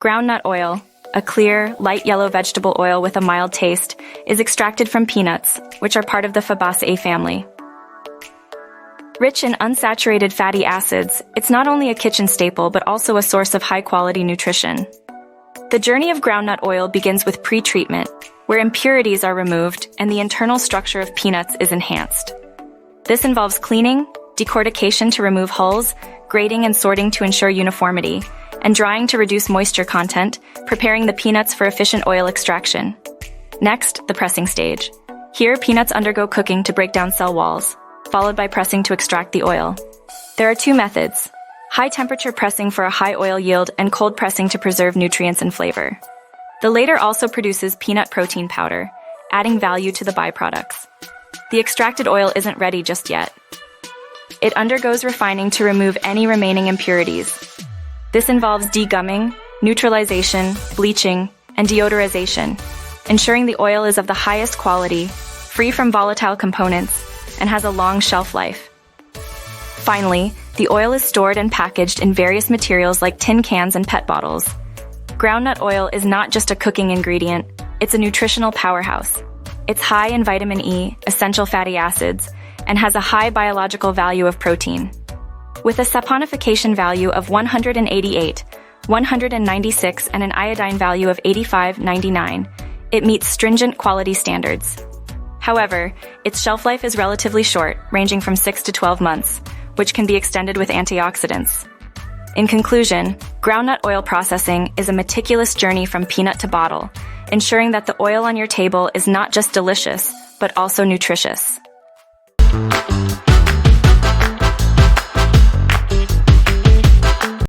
Groundnut oil, a clear, light yellow vegetable oil with a mild taste, is extracted from peanuts, which are part of the Fabaceae family. Rich in unsaturated fatty acids, it's not only a kitchen staple but also a source of high-quality nutrition. The journey of groundnut oil begins with pre-treatment, where impurities are removed and the internal structure of peanuts is enhanced. This involves cleaning, decortication to remove hulls, grading and sorting to ensure uniformity, and drying to reduce moisture content, preparing the peanuts for efficient oil extraction. Next, the pressing stage. Here, peanuts undergo cooking to break down cell walls, followed by pressing to extract the oil. There are two methods: high-temperature pressing for a high oil yield and cold pressing to preserve nutrients and flavor. The latter also produces peanut protein powder, adding value to the byproducts. The extracted oil isn't ready just yet. It undergoes refining to remove any remaining impurities. This involves degumming, neutralization, bleaching, and deodorization, ensuring the oil is of the highest quality, free from volatile components, and has a long shelf life. Finally, the oil is stored and packaged in various materials like tin cans and PET bottles. Groundnut oil is not just a cooking ingredient, it's a nutritional powerhouse. It's high in vitamin E, essential fatty acids, and has a high biological value of protein. With a saponification value of 188, 196, and an iodine value of 85/99, it meets stringent quality standards. However, its shelf life is relatively short, ranging from 6 to 12 months, which can be extended with antioxidants. In conclusion, groundnut oil processing is a meticulous journey from peanut to bottle, ensuring that the oil on your table is not just delicious, but also nutritious.